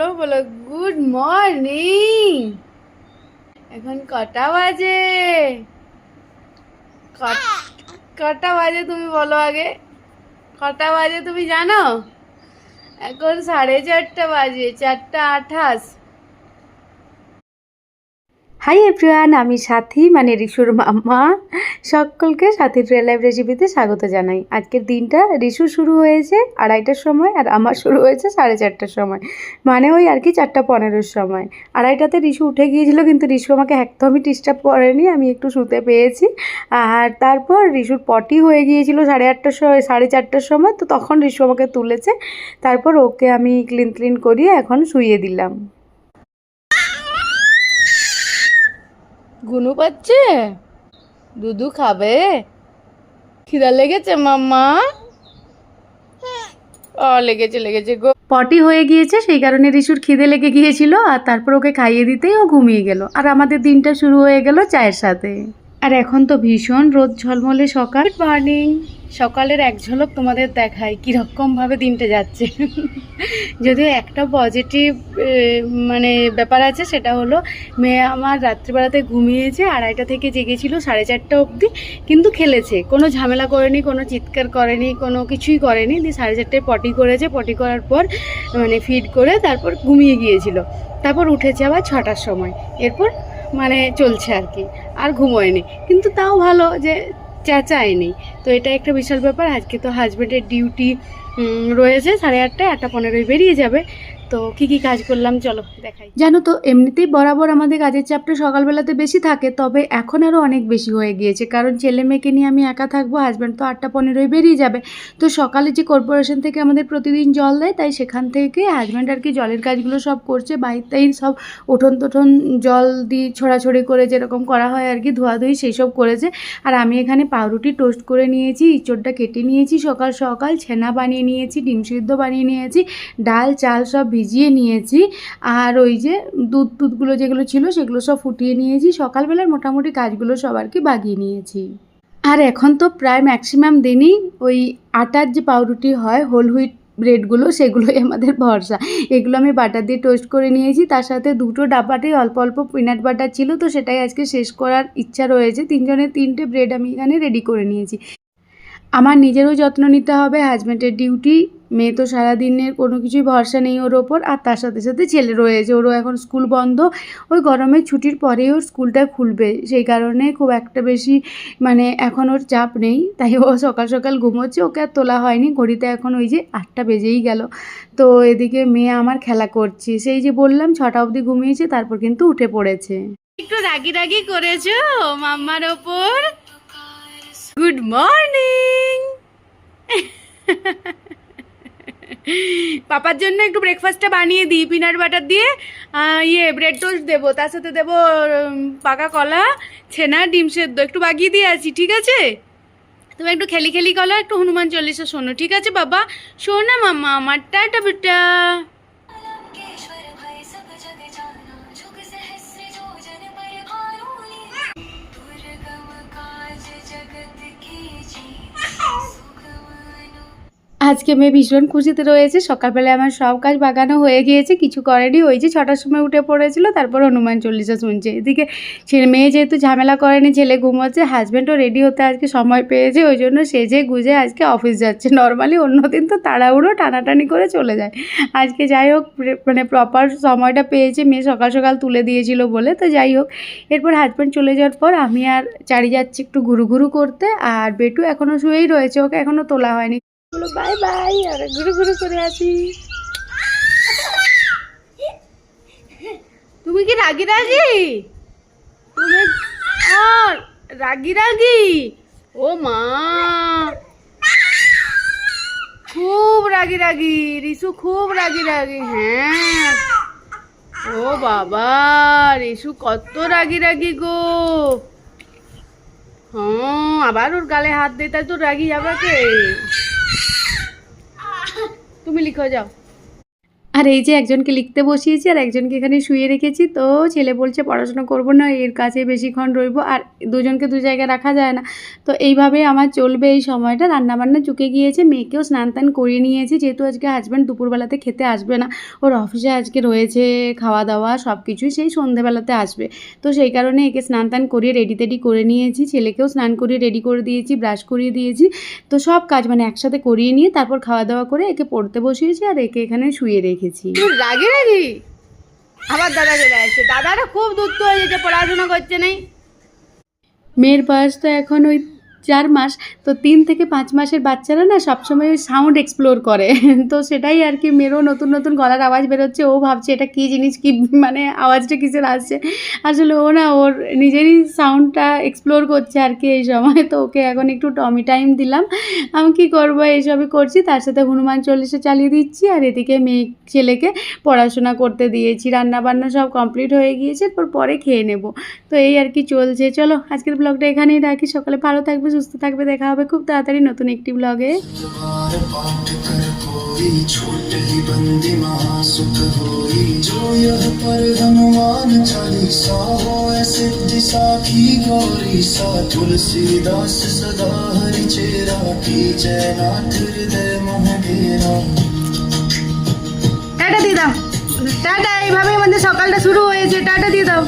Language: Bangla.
বলো বলো গুড মর্নিং। এখন কটা বাজে? কটা বাজে তুমি বলো আগে, কটা বাজে তুমি জানো? এখন 4:30 বাজে, 4:28। হাই এভরিওয়ান, আমি সাথী মানে রিশুর মাম্মা। সকলকে সাথীর রিয়েল লাইফ রেসিপিতে স্বাগত জানাই। আজকের দিনটা রিশু শুরু হয়েছে 2:30টার সময় আর আমার শুরু হয়েছে 4:30টার সময়, মানে ওই আর কি 4:15-র সময়। 2:30টাতে রিশু উঠে গিয়েছিল, কিন্তু রিশু আমাকে একদমই ডিস্টার্ব করেনি, আমি একটু শুতে পেয়েছি। আর তারপর রিশুর পটি হয়ে গিয়েছিল 8:30টার সময়, 4:30টার সময়, তো তখন রিশু আমাকে তুলেছে। তারপর ওকে আমি ক্লিন করিয়ে এখন শুইয়ে দিলাম। গুনু পাচ্ছে, দুধু খাবে? খিদা লেগেছে মাম্মা? লেগেছে গো। পটি হয়ে গিয়েছে, সেই কারণে রিশুর খিদে লেগে গিয়েছিল, আর তারপর ওকে খাইয়ে দিতেই ও ঘুমিয়ে গেল। আর আমাদের দিনটা শুরু হয়ে গেল চায়ের সাথে। আর এখন তো ভীষণ রোদ ঝলমলে সকাল। Good morning. সকালের এক ঝলক তোমাদের দেখাই কীরকমভাবে দিনটা যাচ্ছে। যদিও একটা পজিটিভ মানে ব্যাপার আছে, সেটা হলো মেয়ে আমার রাত্রিবেলাতে ঘুমিয়েছে, 2:30 থেকে জেগেছিল 4:30 অবধি, কিন্তু খেলেছে, কোনো ঝামেলা করেনি, কোনো চিৎকার করেনি, কোনো কিছুই করেনি। দিয়ে 4:30টায় পটি করেছে, পটি করার পর মানে ফিড করে তারপর ঘুমিয়ে গিয়েছিল। তারপর উঠেছে আবার 6টার সময়, এরপর মানে চলছে আর কি, আর ঘুমোয়নি। কিন্তু তাও ভালো যে চেঁচায়নি, তো এটা একটা বিশাল ব্যাপার। আজকে তো হাজব্যান্ডের ডিউটি রয়েছে 8:30টায়, 8:15 বেরিয়ে যাবে। তো কি কাজ করলাম চলো দেখাই। জানো তো, এমনিতেই বরাবর আমাদের কাজের চাপটা সকালবেলাতে বেশি থাকে, তবে এখন আরও অনেক বেশি হয়ে গিয়েছে, কারণ ছেলে মেয়েকে নিয়ে আমি একা থাকবো, হাজব্যান্ড তো 8:15 বেরিয়ে যাবে। তো সকালে যে কর্পোরেশন থেকে আমাদের প্রতিদিন জল দেয়, তাই সেখান থেকে হাজব্যান্ড আর কি জলের কাজগুলো সব করছে, বাইরেই সব উঠোন তোঠন জল দিয়ে ছোড়াছড়ি করে যেরকম করা হয় আর কি, ধোয়াধুয়ি সেই সব করেছে। আর আমি এখানে পাউরুটি টোস্ট করে নিয়েছি, ইঁচড়টা কেটে নিয়েছি, সকাল সকাল ছেনা বানিয়ে নিয়েছি, ডিম সিদ্ধ বানিয়ে নিয়েছি, ডাল চাল সব ভিজিয়ে নিয়েছি। আর ওই যে দুধগুলো যেগুলো ছিল সেগুলো সব ফুটিয়ে নিয়েছি। সকালবেলার মোটামুটি কাজগুলো সব আর কি বাগিয়ে নিয়েছি। আর এখন তো প্রায় ম্যাক্সিমাম দিনই ওই আটার যে পাউরুটি হয়, হোল হুইট ব্রেডগুলো, সেগুলোই আমাদের ভরসা। এগুলো আমি বাটার দিয়ে টোস্ট করে নিয়েছি, তার সাথে দুটো ডাব্বাতেই অল্প অল্প পিনাট বাটার ছিল, তো সেটাই আজকে শেষ করার ইচ্ছা রয়েছে। 3জনের 3টে ব্রেড আমি এখানে রেডি করে নিয়েছি। আমার নিজেরও যত্ন নিতে হবে, হাজব্যান্ডের ডিউটি, মেয়ে তো সারাদিনের কোনো কিছুই ভরসা নেই ওর ওপর, আর তার সাথে সাথে ছেলে রয়েছে, ওরও এখন স্কুল বন্ধ। ওই গরমের ছুটির পরেই ওর স্কুলটা খুলবে, সেই কারণে খুব একটা বেশি মানে এখন ওর চাপ নেই, তাই ও সকাল সকাল ঘুমোচ্ছে, ওকে আর তোলা হয়নি। ঘড়িতে এখন ওই যে 8টা বেজেই গেল। তো এদিকে মেয়ে আমার খেলা করছে, সেই যে বললাম 6টা অবধি ঘুমিয়েছে, তারপর কিন্তু উঠে পড়েছে। একটু রাগি রাগি করেছো মাম্মার ওপর? Good morning. পাপার জন্য একটু ব্রেকফাস্টটা বানিয়ে দিই, পিনাট বাটার দিয়ে ব্রেড টোস্ট দেবো, তার সাথে দেবো পাকা কলা, ছেনা, ডিম সেদ্ধ একটু বাগিয়ে দিয়ে আছি, ঠিক আছে? তুমি একটু খেলি করো, একটু হনুমান চল্লিশা শোনো, ঠিক আছে বাবা? শোনা মাম্মা আমার, টাটা বেটা। আজকে মেয়ে ভীষণ খুশিতে রয়েছে। সকালবেলায় আমার সব কাজ বাগানো হয়ে গিয়েছে, কিছু করেনি, ওই যে 6টার সময় উঠে পড়েছিল, তারপর হনুমান চল্লিশা শুনছে। এদিকে ছেলে মেয়ে যেহেতু ঝামেলা করেনি, ছেলে ঘুমোচ্ছে, হাজব্যান্ডও রেডি হতে আজকে সময় পেয়েছে, ওই জন্য সেজে গুজে আজকে অফিস যাচ্ছে। নর্মালি অন্যদিন তো তাড়াহুড়ো টানাটানি করে চলে যায়, আজকে যাই হোক মানে প্রপার সময়টা পেয়েছে, মেয়ে সকাল সকাল তুলে দিয়েছিল বলে। তো যাই হোক, এরপর হাজব্যান্ড চলে যাওয়ার পর আমি আর চারি যাচ্ছি একটু ঘুরু করতে, আর বেটু এখনও শুয়েই রয়েছে, ওকে এখনও তোলা হয়নি। বাই বাই, আর ঘুরু করে আসি। তুমি কি রাগি রাগি? তুমি রাগি ও মা, খুব রাগি রিসু, খুব রাগি। হ্যাঁ ও বাবা, রিসু কত রাগি গো। হ্যাঁ, আবার ওর গালে হাত দে, তাই তো রাগি যাবে কে? তুমি লিখো যাও। আর এই যে একজনকে লিখতে বসিয়েছি আর একজনকে এখানে শুয়ে রেখেছি। তো ছেলে বলছে পড়াশোনা করব না, এর কাছে বেশিক্ষণ রইব, আর দুজনকে দু জায়গায় রাখা যায় না। তো এইভাবেই আমার চলবে এই সময়টা। রান্নাবান্না চুকে গিয়েছে, মেয়েকেও স্নান টান করিয়ে নিয়েছি, যেহেতু আজকে হাজব্যান্ড দুপুরবেলাতে খেতে আসবে না, ওর অফিসে আজকে রয়েছে খাওয়া দাওয়া সব কিছুই, সেই সন্ধেবেলাতে আসবে। তো সেই কারণে একে স্নান টান করিয়ে রেডি টেডি করে নিয়েছি, ছেলেকেও স্নান করিয়ে রেডি করে দিয়েছি, ব্রাশ করিয়ে দিয়েছি। তো সব কাজ মানে একসাথে করিয়ে নিয়ে তারপর খাওয়া দাওয়া করে একে পড়তে বসিয়েছি আর একে এখানে শুয়ে রেখেছি। রাগি রাগি আবার দাদা চলে আসছে, দাদাটা খুব দুঃখ হয়ে যেতে, পড়াশোনা করছে নাই। মেয়ের বয়স তো এখন ওই 4 মাস। তো 3 থেকে 5 মাসের বাচ্চারা না সবসময় ওই সাউন্ড এক্সপ্লোর করে। তো সেটাই আর কি, মেয়েরও নতুন নতুন গলার আওয়াজ বেরোচ্ছে, ও ভাবছে এটা কী জিনিস, কি মানে আওয়াজটা কিসের আসছে। আসলে ও না ওর নিজেরই সাউন্ডটা এক্সপ্লোর করছে আর কি এই সময়। তো ওকে এখন একটু টমি টাইম দিলাম। আমি কী করবো, এইসবই করছি, তার সাথে হনুমান চল্লিশা চালিয়ে দিচ্ছি, আর এদিকে মেয়ে ছেলেকে পড়াশোনা করতে দিয়েছি। রান্নাবান্না সব কমপ্লিট হয়ে গিয়েছে, এরপর পরে খেয়ে নেব। তো এই আর কি চলছে। চলো আজকের ব্লগটা এখানেই রাখি। সকালে ভালো থাকবে, সুস্থ থাকবে, দেখা হবে খুব তাড়াতাড়ি নতুন একটি ব্লগে। तुलसीदास सदा हरि चेरा की जयनाथ हृदय मोह घेरा। টাটা দিয়ে দাও, টাটা। এইভাবে আমাদের সকালটা শুরু হয়েছে, টাটা দিয়ে দাও।